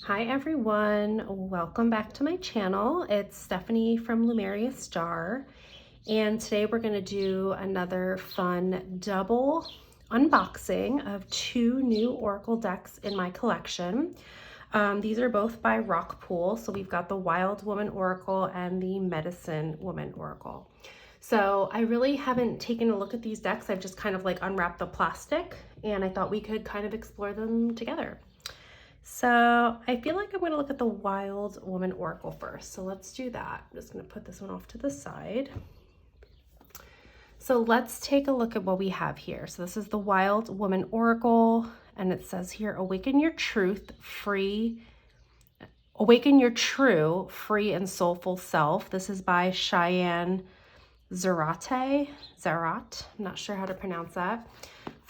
Hi everyone, welcome back to my channel. It's Stephanie from Lumeria Star, and today we're going to do another fun double unboxing of two new Oracle decks in my collection. These are both by Rockpool, so we've got the Wild Woman Oracle and the Medicine Woman Oracle. So I really haven't taken a look at these decks. I've just kind of like unwrapped the plastic, and I thought we could kind of explore them together. So I feel like I'm going to look at the Wild Woman Oracle first. So let's do that. I'm just going to put this one off to the side. So let's take a look at what we have here. So this is the Wild Woman Oracle, and it says here, awaken your true, free and soulful self. This is by Cheyenne Zarate. I'm not sure how to pronounce that.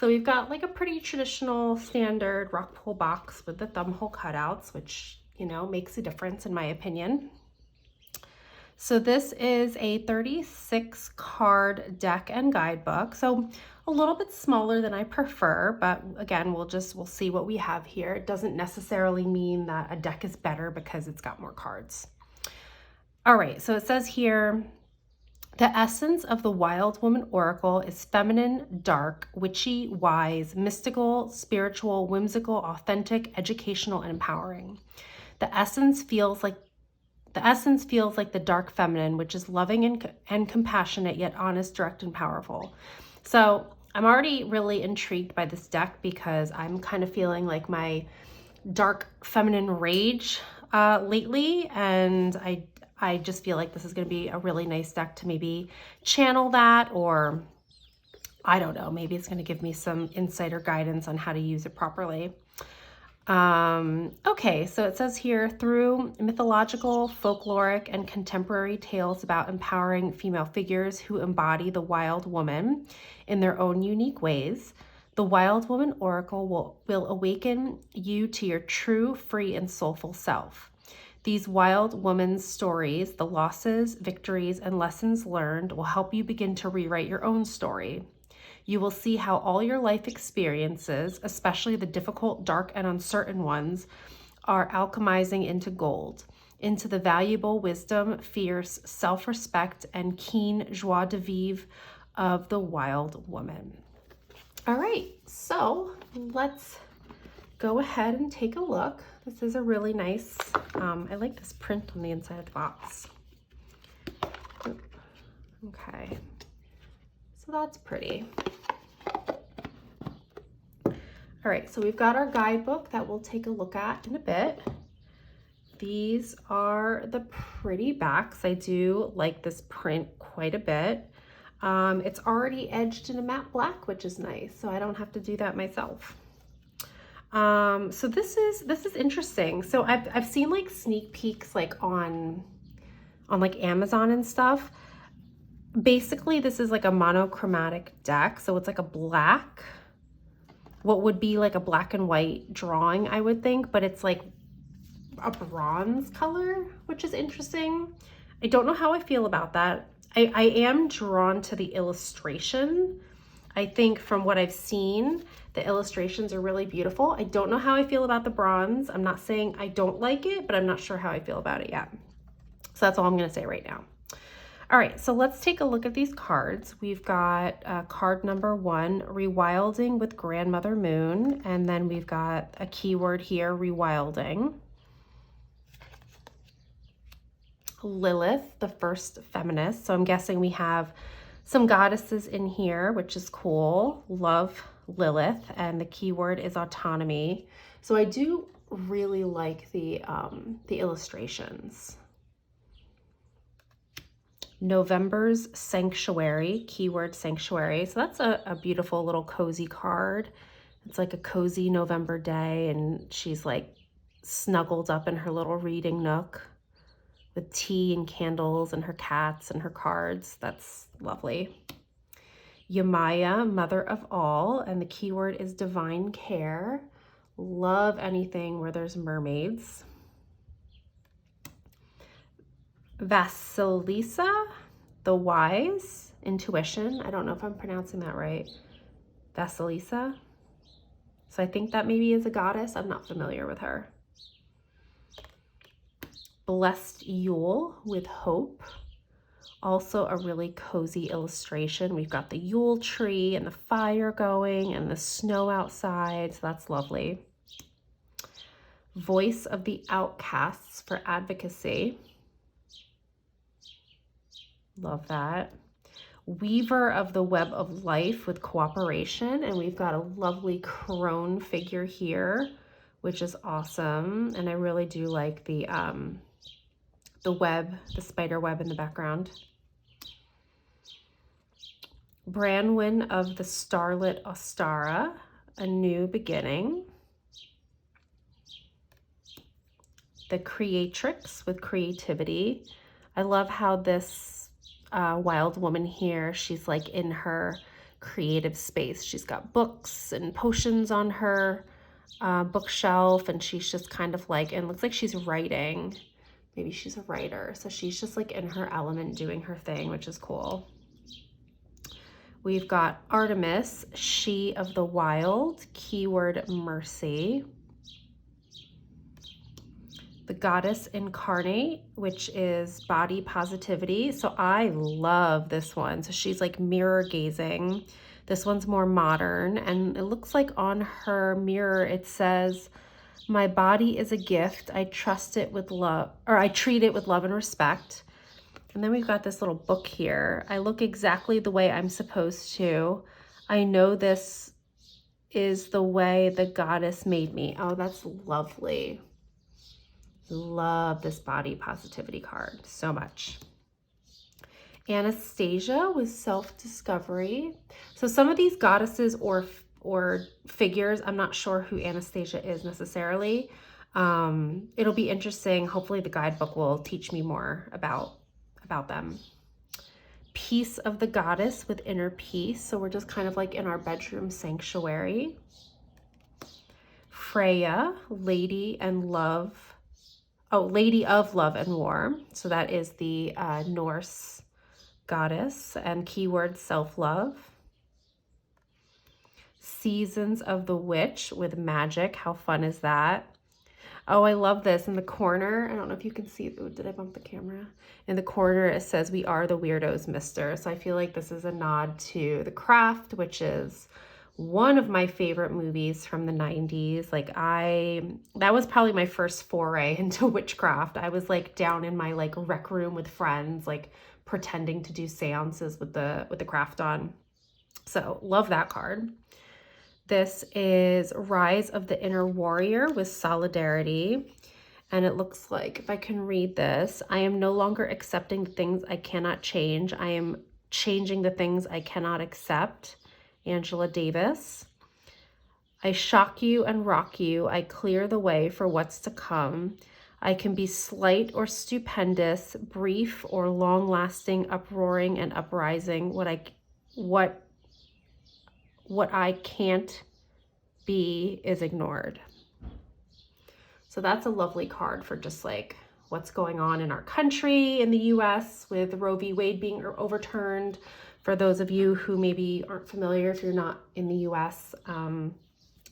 So we've got like a pretty traditional standard Rockpool box with the thumbhole cutouts, which, you know, makes a difference in my opinion. So this is a 36 card deck and guidebook. So a little bit smaller than I prefer, but again, we'll see what we have here. It doesn't necessarily mean that a deck is better because it's got more cards. All right, so it says here, the essence of the Wild Woman Oracle is feminine, dark, witchy, wise, mystical, spiritual, whimsical, authentic, educational, and empowering. The essence feels like the dark feminine, which is loving and compassionate, yet honest, direct, and powerful. So I'm already really intrigued by this deck because I'm kind of feeling like my dark feminine rage lately, and I just feel like this is going to be a really nice deck to maybe channel that, or I don't know, maybe it's going to give me some insider guidance on how to use it properly. Okay, so it says here, through mythological, folkloric, and contemporary tales about empowering female figures who embody the wild woman in their own unique ways, the Wild Woman Oracle will awaken you to your true, free, and soulful self. These wild woman's stories, the losses, victories, and lessons learned will help you begin to rewrite your own story. You will see how all your life experiences, especially the difficult, dark, and uncertain ones, are alchemizing into gold, into the valuable wisdom, fierce self-respect, and keen joie de vivre of the wild woman. All right, so let's go ahead and take a look. This is a really nice, I like this print on the inside of the box. Okay, so that's pretty. All right, so we've got our guidebook that we'll take a look at in a bit. These are the pretty backs. I do like this print quite a bit. It's already edged in a matte black, which is nice, so I don't have to do that myself. So this is interesting. So I've seen like sneak peeks like on like Amazon and stuff. Basically, this is like a monochromatic deck. So it's like a black, what would be like a black and white drawing, I would think, but it's like a bronze color, which is interesting. I don't know how I feel about that. I am drawn to the illustration. I think from what I've seen, the illustrations are really beautiful. I don't know how I feel about the bronze. I'm not saying I don't like it, but I'm not sure how I feel about it yet. So that's all I'm going to say right now. All right, so let's take a look at these cards. We've got card number 1, Rewilding with Grandmother Moon, and then we've got a keyword here, rewilding. Lilith, the first feminist. So I'm guessing we have some goddesses in here, which is cool. Love Lilith, and the keyword is autonomy. So I do really like the illustrations. November's Sanctuary, keyword sanctuary. So that's a beautiful little cozy card. It's like a cozy November day, and she's like snuggled up in her little reading nook with tea and candles and her cats and her cards. That's lovely. Yemaya, Mother of All, and the keyword is divine care. Love anything where there's mermaids. Vasilisa, the Wise, Intuition. I don't know if I'm pronouncing that right. Vasilisa. So I think that maybe is a goddess. I'm not familiar with her. Blessed Yule with Hope. Also a really cozy illustration. We've got the Yule tree and the fire going and the snow outside, so that's lovely. Voice of the Outcasts for advocacy. Love that. Weaver of the Web of Life with cooperation, and we've got a lovely crone figure here, which is awesome. And I really do like the web, the spider web in the background. Branwen of the Starlit Ostara, a new beginning. The Creatrix with creativity. I love how this wild woman here, she's like in her creative space. She's got books and potions on her bookshelf, and she's just kind of like, and it looks like she's writing. Maybe she's a writer. So she's just like in her element doing her thing, which is cool. We've got Artemis, She of the Wild, keyword mercy. The Goddess Incarnate, which is body positivity. So I love this one. So she's like mirror gazing. This one's more modern, and it looks like on her mirror it says, "My body is a gift. I trust it with love, or I treat it with love and respect." And then we've got this little book here. I look exactly the way I'm supposed to. I know this is the way the goddess made me. Oh, that's lovely. Love this body positivity card so much. Anastasia with self-discovery. So some of these goddesses or figures, I'm not sure who Anastasia is necessarily. It'll be interesting. Hopefully the guidebook will teach me more about them. Peace of the Goddess with inner peace. So we're just kind of like in our bedroom sanctuary. Freya, Lady and Love. Oh, Lady of Love and War. So that is the Norse goddess, and keyword self-love. Seasons of the Witch with magic. How fun is that? Oh, I love this. In the corner, I don't know if you can see, ooh, did I bump the camera? In the corner, it says, "We are the weirdos, mister." So I feel like this is a nod to The Craft, which is one of my favorite movies from the 90s. Like that was probably my first foray into witchcraft. I was like down in my like rec room with friends, like pretending to do seances with the craft on. So love that card. This is Rise of the Inner Warrior with solidarity. And it looks like, if I can read this, "I am no longer accepting the things I cannot change. I am changing the things I cannot accept." Angela Davis. "I shock you and rock you. I clear the way for what's to come. I can be slight or stupendous, brief or long-lasting, uproaring and uprising. What I can't be is ignored." So that's a lovely card for just like what's going on in our country, in the US, with Roe v. Wade being overturned. For those of you who maybe aren't familiar, if you're not in the US,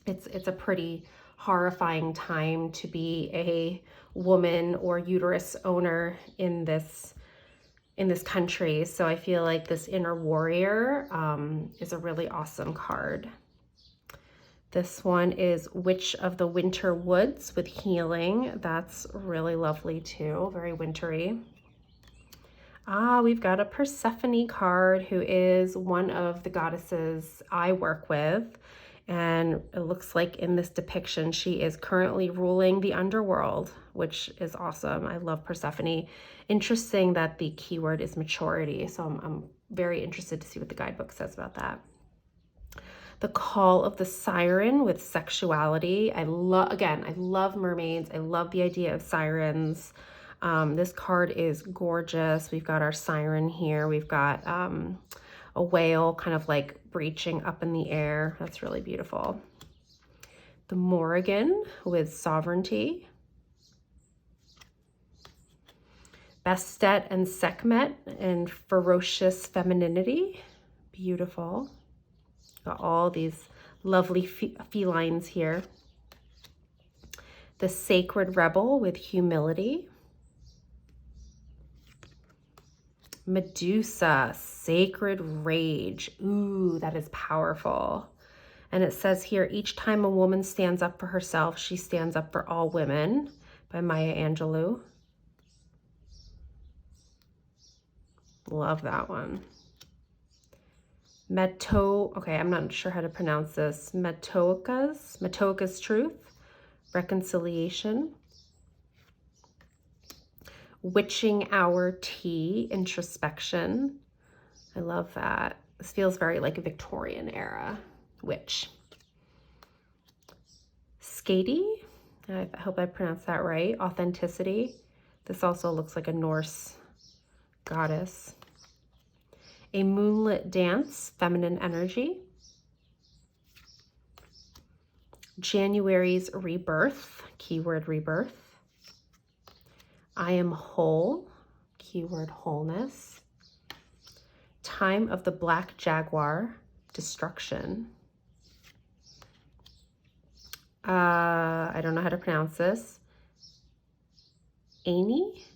it's a pretty horrifying time to be a woman or uterus owner in this country. So I feel like this Inner Warrior is a really awesome card. This one is Witch of the Winter Woods with healing. That's really lovely too, very wintry. We've got a Persephone card, who is one of the goddesses I work with. And it looks like in this depiction, she is currently ruling the underworld, which is awesome. I love Persephone. Interesting that the keyword is maturity. So I'm very interested to see what the guidebook says about that. The Call of the Siren with sexuality. I love mermaids. I love the idea of sirens. This card is gorgeous. We've got our siren here. We've got a whale kind of like breaching up in the air. That's really beautiful. The Morrigan with sovereignty. Bastet and Sekhmet and ferocious femininity. Beautiful. Got all these lovely felines here. The Sacred Rebel with humility. Medusa, Sacred Rage. Ooh, that is powerful. And it says here, each time a woman stands up for herself, she stands up for all women, by Maya Angelou. Love that one. Okay, I'm not sure how to pronounce this. Matoaka's Truth, Reconciliation. Witching Hour Tea, Introspection. I love that. This feels very like a Victorian era witch. Skadi, I hope I pronounced that right. Authenticity. This also looks like a Norse goddess. A Moonlit Dance, Feminine Energy. January's Rebirth, keyword rebirth. I Am Whole, keyword wholeness. Time of the Black Jaguar, Destruction. I don't know how to pronounce this. Ani,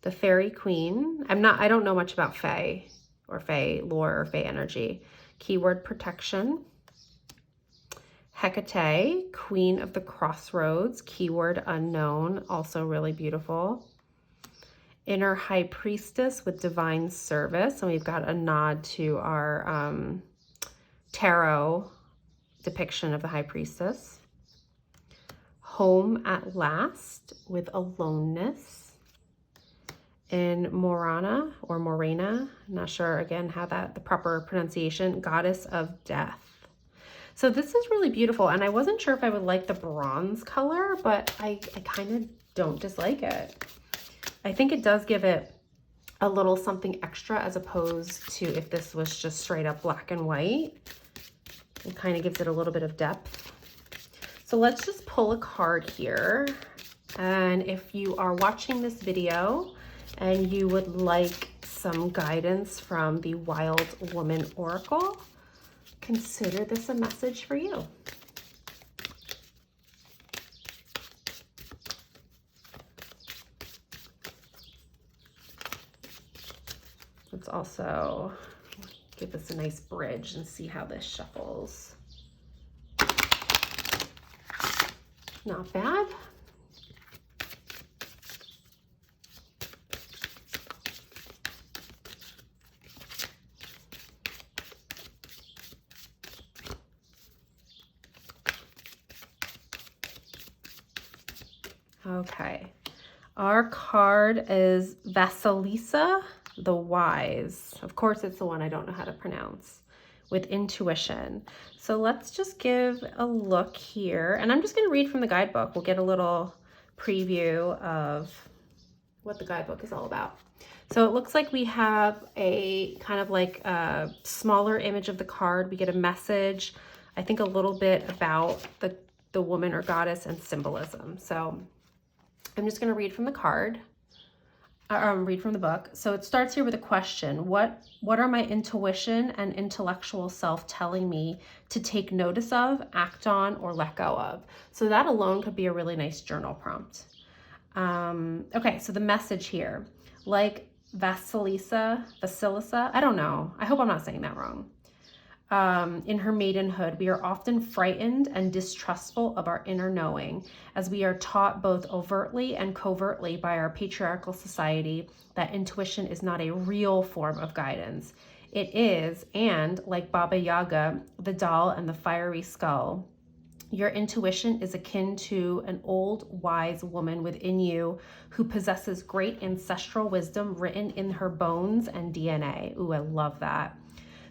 the Fairy Queen. I don't know much about Fae or Fae lore or Fae energy. Keyword protection. Hecate, Queen of the Crossroads, keyword unknown, also really beautiful. Inner High Priestess with Divine Service, and we've got a nod to our tarot depiction of the High Priestess. Home at Last with Aloneness. In Morana or Morena, I'm not sure again how the proper pronunciation, Goddess of Death. So this is really beautiful, and I wasn't sure if I would like the bronze color, but I kind of don't dislike it. I think it does give it a little something extra as opposed to if this was just straight up black and white. It kind of gives it a little bit of depth. So let's just pull a card here. And if you are watching this video and you would like some guidance from the Wild Woman Oracle, consider this a message for you. Let's also give this a nice bridge and see how this shuffles. Not bad. Okay, our card is Vasilisa the Wise. Of course, it's the one I don't know how to pronounce, with Intuition. So let's just give a look here. And I'm just going to read from the guidebook. We'll get a little preview of what the guidebook is all about. So it looks like we have a kind of like a smaller image of the card. We get a message, I think a little bit about the woman or goddess and symbolism. So I'm just going to read from the card, read from the book. So it starts here with a question. What are my intuition and intellectual self telling me to take notice of, act on, or let go of? So that alone could be a really nice journal prompt. Okay, so the message here, like Vasilisa, I don't know. I hope I'm not saying that wrong. In her maidenhood, we are often frightened and distrustful of our inner knowing, as we are taught both overtly and covertly by our patriarchal society that intuition is not a real form of guidance. It is, and like Baba Yaga, the doll and the fiery skull, your intuition is akin to an old, wise woman within you who possesses great ancestral wisdom written in her bones and DNA. Ooh, I love that.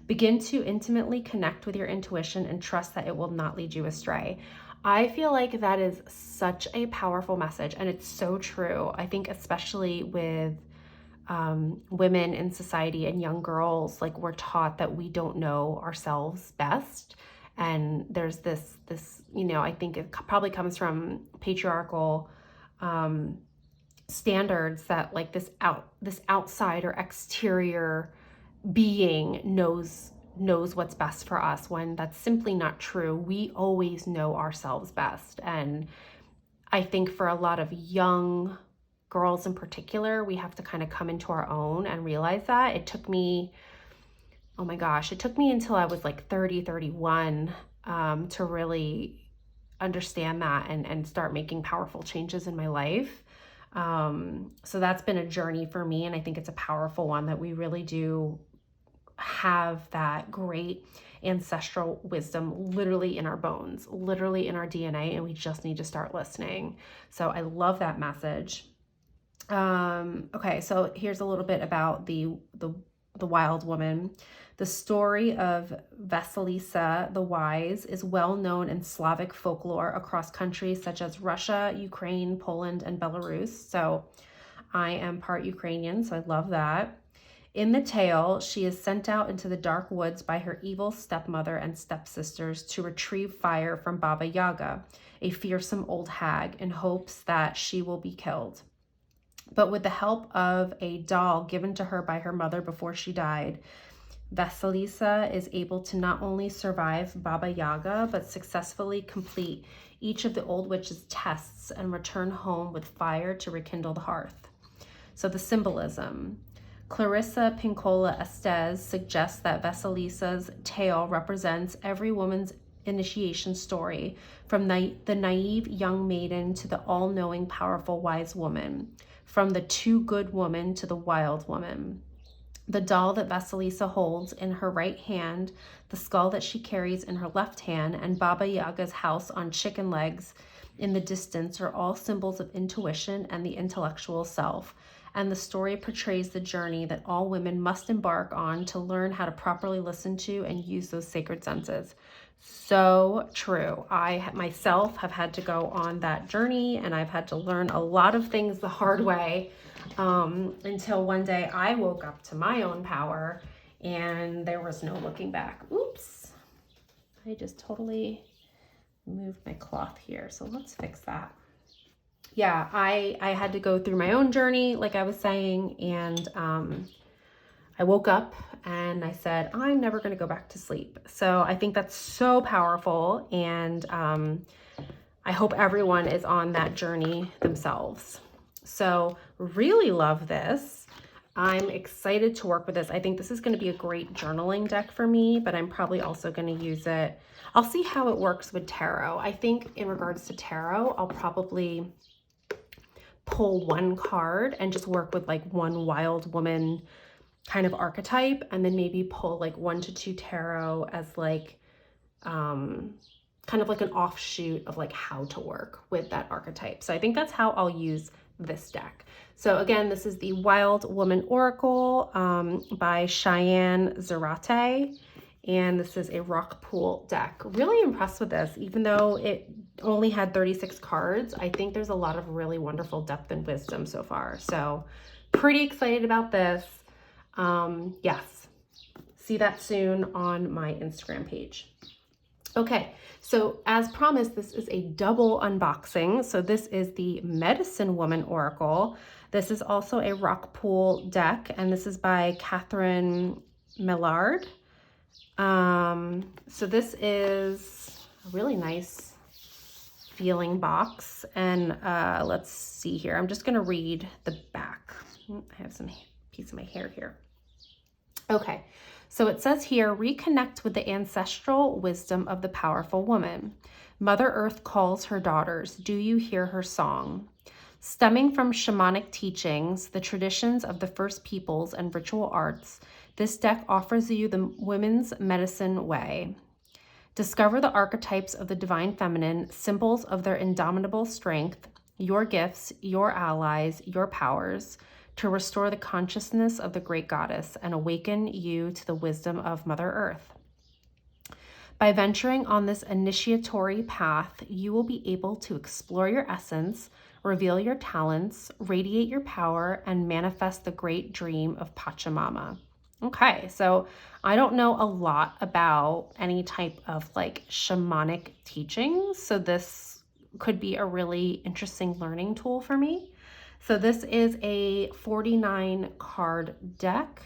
Begin to intimately connect with your intuition and trust that it will not lead you astray. I feel like that is such a powerful message, and it's so true. I think especially with women in society and young girls, like we're taught that we don't know ourselves best. And there's this, I think it probably comes from patriarchal standards that like this outside or exterior being knows what's best for us, when that's simply not true. We always know ourselves best. And I think for a lot of young girls in particular, we have to kind of come into our own and realize that. It took me, oh my gosh, it took me until I was like 30, 31 to really understand that and start making powerful changes in my life. So that's been a journey for me, and I think it's a powerful one, that we really do have that great ancestral wisdom literally in our bones, literally in our DNA, and we just need to start listening. So I love that message. Okay, so here's a little bit about the wild woman. The story of Vasilisa the Wise is well known in Slavic folklore across countries such as Russia, Ukraine, Poland, and Belarus. So I am part Ukrainian, so I love that. In the tale, she is sent out into the dark woods by her evil stepmother and stepsisters to retrieve fire from Baba Yaga, a fearsome old hag, in hopes that she will be killed. But with the help of a doll given to her by her mother before she died, Vasilisa is able to not only survive Baba Yaga, but successfully complete each of the old witch's tests and return home with fire to rekindle the hearth. So the symbolism. Clarissa Pinkola Estes suggests that Vasilisa's tale represents every woman's initiation story, from the naive young maiden to the all-knowing, powerful, wise woman, from the too good woman to the wild woman. The doll that Vasilisa holds in her right hand, the skull that she carries in her left hand, and Baba Yaga's house on chicken legs in the distance are all symbols of intuition and the intellectual self. And the story portrays the journey that all women must embark on to learn how to properly listen to and use those sacred senses. So true. I myself have had to go on that journey, and I've had to learn a lot of things the hard way, until one day I woke up to my own power and there was no looking back. Oops. I just totally moved my cloth here. So let's fix that. Yeah, I had to go through my own journey, like I was saying, and I woke up and I said, I'm never going to go back to sleep. So I think that's so powerful, and I hope everyone is on that journey themselves. So really love this. I'm excited to work with this. I think this is going to be a great journaling deck for me, but I'm probably also going to use it. I'll see how it works with tarot. I think in regards to tarot, I'll probably pull one card and just work with like one wild woman kind of archetype, and then maybe pull like 1 to 2 tarot as like kind of like an offshoot of like how to work with that archetype. So I think that's how I'll use this deck. So again, this is the Wild Woman Oracle by Cheyenne Zarate, and this is a rock pool deck. Really impressed with this, even though it only had 36 cards. I think there's a lot of really wonderful depth and wisdom so far. So pretty excited about this. Yes, see that soon on my Instagram page. Okay, so as promised, this is a double unboxing. So this is the Medicine Woman Oracle. This is also a rock pool deck, and this is by Catherine Millard. So this is a really nice feeling box, and let's see here. I'm just gonna read the back. I have some piece of my hair here. Okay, so it says here, reconnect with the ancestral wisdom of the powerful woman. Mother Earth calls her daughters. Do you hear her song? Stemming from shamanic teachings, the traditions of the first peoples, and ritual arts, this deck offers you the women's medicine way. Discover the archetypes of the divine feminine, symbols of their indomitable strength, your gifts, your allies, your powers, to restore the consciousness of the great goddess and awaken you to the wisdom of Mother Earth. By venturing on this initiatory path, you will be able to explore your essence, reveal your talents, radiate your power, and manifest the great dream of Pachamama. Okay, so I don't know a lot about any type of like shamanic teachings, so this could be a really interesting learning tool for me. So this is a 49 card deck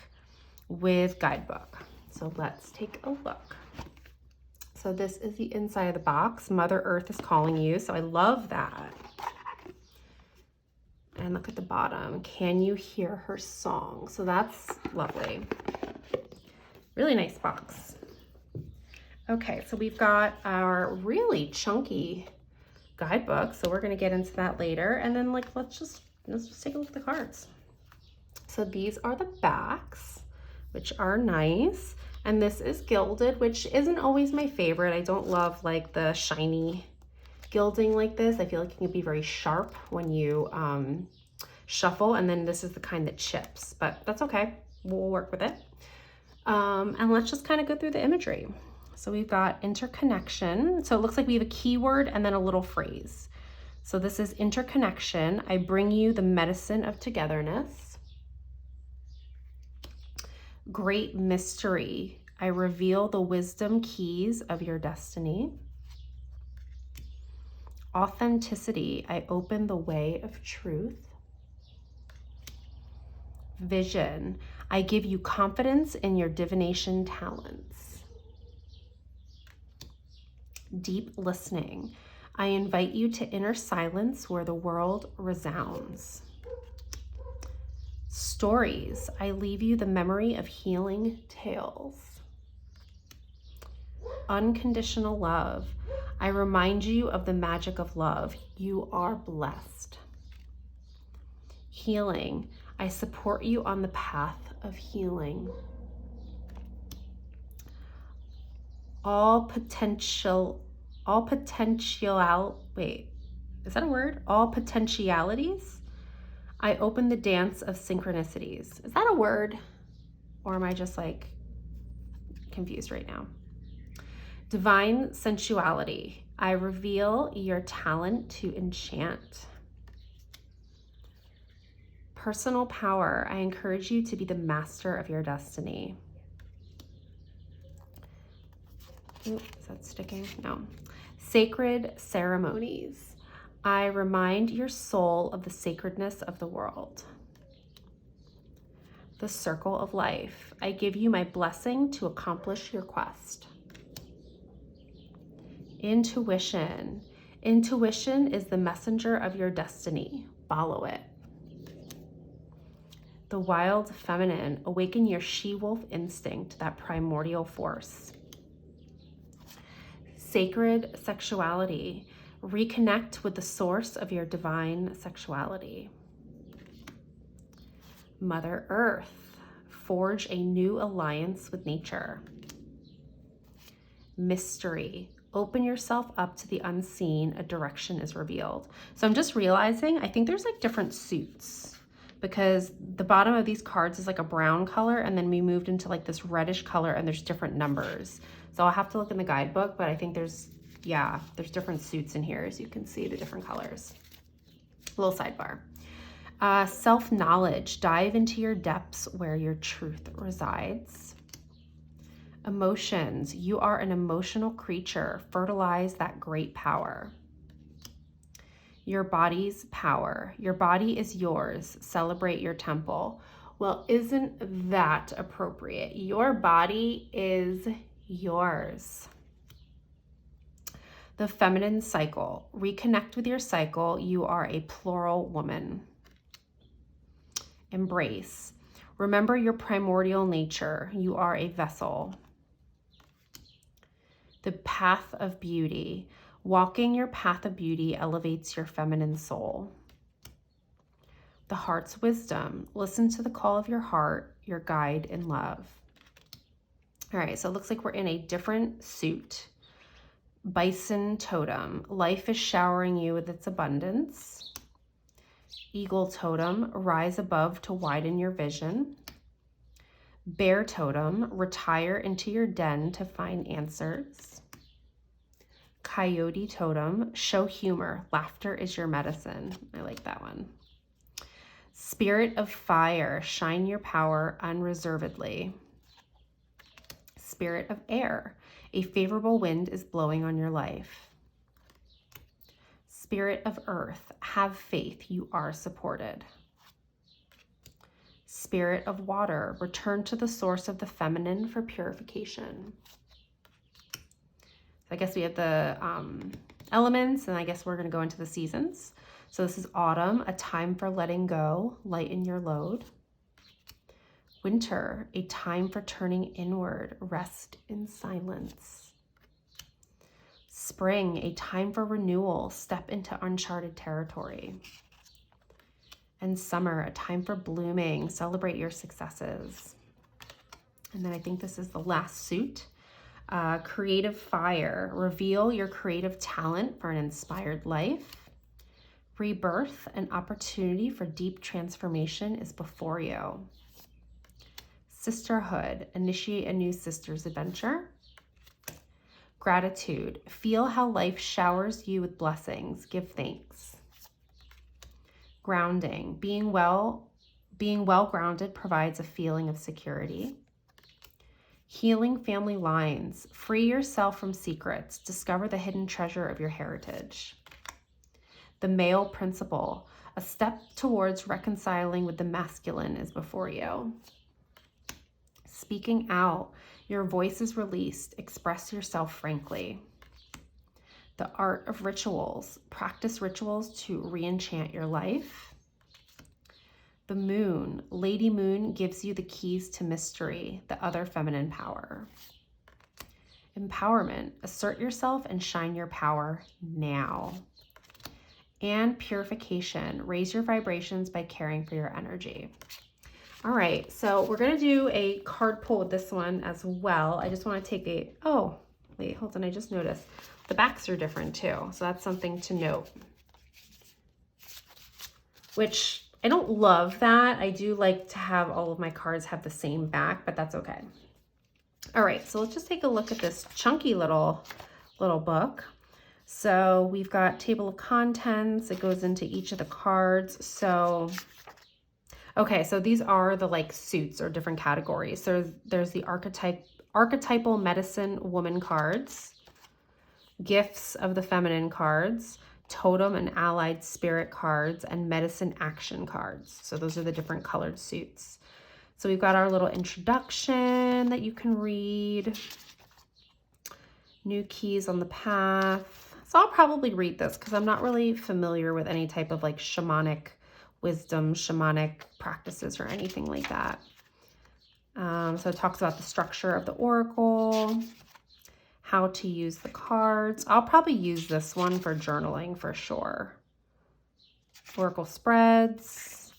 with guidebook. So let's take a look. So this is the inside of the box. Mother Earth is calling you. So I love that. And look at the bottom. Can you hear her song? So that's lovely. Really nice box. Okay, so we've got our really chunky guidebook. So we're gonna get into that later. And then like, let's just take a look at the cards. So these are the backs, which are nice. And this is gilded, which isn't always my favorite. I don't love like the shiny gilding like this. I feel like it can be very sharp when you shuffle, and then this is the kind that chips, but that's okay. We'll work with it. And let's just kind of go through the imagery. So we've got interconnection. So it looks like we have a keyword and then a little phrase. So this is interconnection. I bring you the medicine of togetherness. Great mystery. I reveal the wisdom keys of your destiny. Authenticity. I open the way of truth. Vision. I give you confidence in your divination talents. Deep listening. I invite you to inner silence where the world resounds. Stories. I leave you the memory of healing tales. Unconditional love. I remind you of the magic of love. You are blessed. Healing. I support you on the path of healing. All potentialities. I open the dance of synchronicities. Is that a word? Or am I just like confused right now? Divine sensuality. I reveal your talent to enchant. Personal power. I encourage you to be the master of your destiny. Ooh, is that sticking? No. Sacred ceremonies. I remind your soul of the sacredness of the world. The circle of life. I give you my blessing to accomplish your quest. Intuition. Intuition is the messenger of your destiny. Follow it. The wild feminine. Awaken your she-wolf instinct, that primordial force. Sacred sexuality. Reconnect with the source of your divine sexuality. Mother Earth. Forge a new alliance with nature. Mystery. Open yourself up to the unseen. A direction is revealed. So I'm just realizing, I think there's like different suits, because the bottom of these cards is like a brown color, and then we moved into like this reddish color, and there's different numbers. So I'll have to look in the guidebook, but I think there's different suits in here, as you can see the different colors. A little sidebar. Self-knowledge. Dive into your depths where your truth resides. Emotions. You are an emotional creature. Fertilize that great power. Your body's power. Your body is yours. Celebrate your temple. Well, isn't that appropriate? Your body is yours. The feminine cycle. Reconnect with your cycle. You are a plural woman. Embrace. Remember your primordial nature. You are a vessel. The path of beauty. Walking your path of beauty elevates your feminine soul. The heart's wisdom. Listen to the call of your heart, your guide in love. All right, so it looks like we're in a different suit. Bison totem. Life is showering you with its abundance. Eagle totem. Rise above to widen your vision. Bear totem. Retire into your den to find answers. Coyote totem. Show humor. Laughter is your medicine. I like that one. Spirit of fire. Shine your power unreservedly. Spirit of air. A favorable wind is blowing on your life. Spirit of earth. Have faith. You are supported. Spirit of water. Return to the source of the feminine for purification. I guess we have the elements, and I guess we're going to go into the seasons. So this is autumn, a time for letting go, lighten your load. Winter, a time for turning inward, rest in silence. Spring, a time for renewal, step into uncharted territory. And summer, a time for blooming, celebrate your successes. And then I think this is the last suit. Creative fire, reveal your creative talent for an inspired life. Rebirth, an opportunity for deep transformation is before you. Sisterhood, initiate a new sister's adventure. Gratitude, feel how life showers you with blessings, give thanks. Grounding, being well grounded provides a feeling of security. Healing family lines, free yourself from secrets, discover the hidden treasure of your heritage. The male principle, a step towards reconciling with the masculine is before you. Speaking out, your voice is released, express yourself frankly. The art of rituals, practice rituals to re-enchant your life. The moon, Lady Moon gives you the keys to mystery, the other feminine power. Empowerment, assert yourself and shine your power now. And purification, raise your vibrations by caring for your energy. All right, so we're gonna do a card pull with this one as well. I just wanna take a, oh, wait, hold on, I just noticed. The backs are different too, so that's something to note. Which, I don't love that. I do like to have all of my cards have the same back, but that's okay. All right, so let's just take a look at this chunky little book. So we've got table of contents. It goes into each of the cards. So, okay, so these are the like suits or different categories. So there's the archetypal medicine woman cards, gifts of the feminine cards, totem and allied spirit cards, and medicine action cards. So those are the different colored suits. So we've got our little introduction that you can read. New keys on the path. So I'll probably read this because I'm not really familiar with any type of like shamanic wisdom, shamanic practices or anything like that. So it talks about the structure of the oracle, how to use the cards. I'll probably use this one for journaling for sure. Oracle spreads.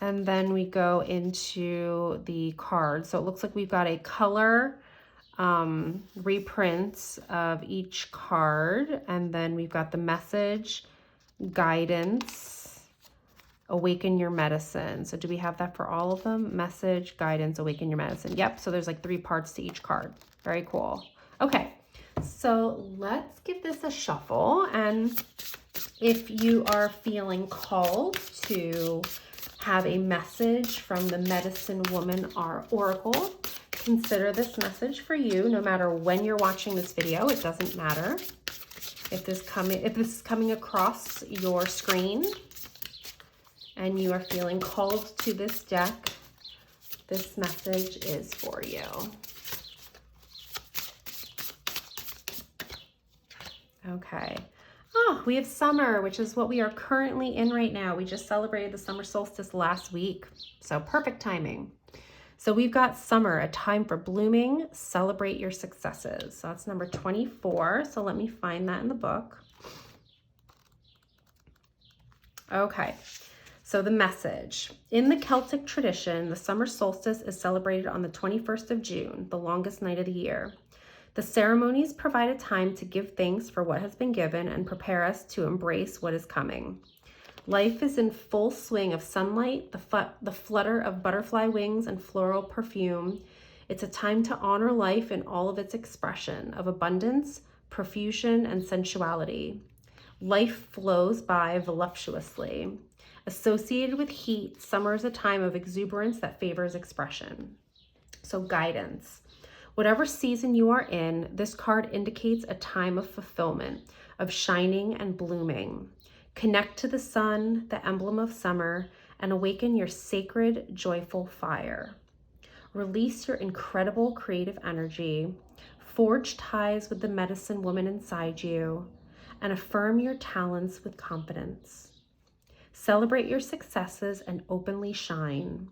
And then we go into the cards. So it looks like we've got a color reprints of each card, and then we've got the message, guidance, awaken your medicine. So do we have that for all of them? Message, guidance, awaken your medicine. Yep, so there's like 3 parts to each card. Very cool. Okay, so let's give this a shuffle, and if you are feeling called to have a message from the Medicine Woman Oracle, consider this message for you. No matter when you're watching this video, it doesn't matter. If this is coming across your screen and you are feeling called to this deck, this message is for you. Okay. Oh, we have summer, which is what we are currently in right now. We just celebrated the summer solstice last week, so perfect timing. So we've got summer, a time for blooming, celebrate your successes. So that's number 24. So let me find that in the book. Okay, so the message. In the Celtic tradition, the summer solstice is celebrated on the 21st of June, the longest night of the year. The ceremonies provide a time to give thanks for what has been given and prepare us to embrace what is coming. Life is in full swing of sunlight, the flutter of butterfly wings and floral perfume. It's a time to honor life in all of its expression of abundance, profusion, and sensuality. Life flows by voluptuously. Associated with heat, summer is a time of exuberance that favors expression. So guidance. Whatever season you are in, this card indicates a time of fulfillment, of shining and blooming. Connect to the sun, the emblem of summer, and awaken your sacred, joyful fire. Release your incredible creative energy. Forge ties with the medicine woman inside you, and affirm your talents with confidence. Celebrate your successes and openly shine.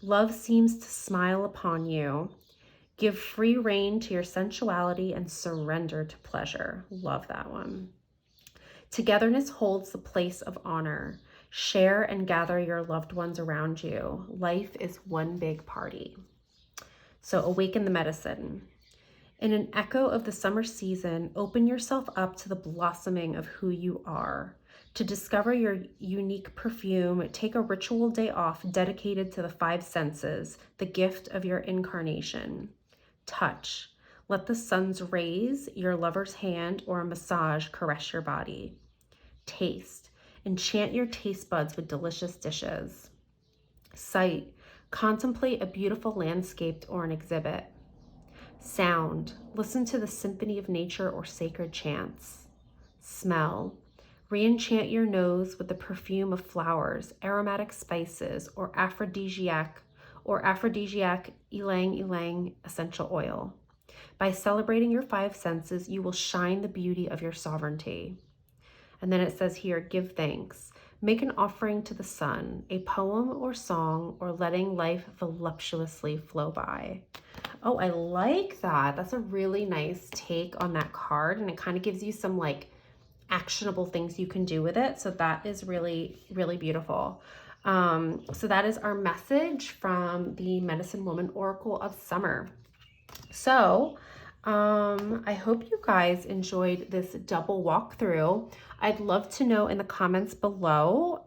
Love seems to smile upon you. Give free rein to your sensuality and surrender to pleasure. Love that one. Togetherness holds the place of honor. Share and gather your loved ones around you. Life is one big party. So awaken the medicine. In an echo of the summer season, open yourself up to the blossoming of who you are. To discover your unique perfume, take a ritual day off dedicated to the 5 senses, the gift of your incarnation. Touch. Let the sun's rays, your lover's hand, or a massage caress your body. Taste. Enchant your taste buds with delicious dishes. Sight. Contemplate a beautiful landscape or an exhibit. Sound. Listen to the symphony of nature or sacred chants. Smell. Re-enchant your nose with the perfume of flowers, aromatic spices, or aphrodisiac ylang ylang essential oil. By celebrating your 5 senses, you will shine the beauty of your sovereignty. And then it says here, give thanks. Make an offering to the sun, a poem or song, or letting life voluptuously flow by. Oh, I like that. That's a really nice take on that card, and it kind of gives you some like actionable things you can do with it. So that is really, really beautiful. So that is our message from the Medicine Woman Oracle of Summer. So I hope you guys enjoyed this double walkthrough. I'd love to know in the comments below,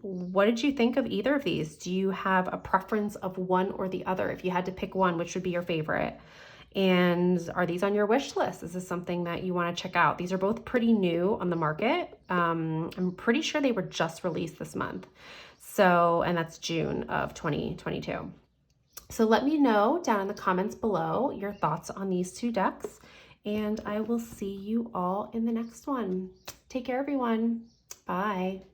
what did you think of either of these? Do you have a preference of one or the other? If you had to pick one, which would be your favorite? And are these on your wish list? Is this something that you want to check out? These are both pretty new on the market. I'm pretty sure they were just released this month. So, and that's June of 2022. So let me know down in the comments below your thoughts on these 2 decks, and I will see you all in the next one. Take care, everyone. Bye.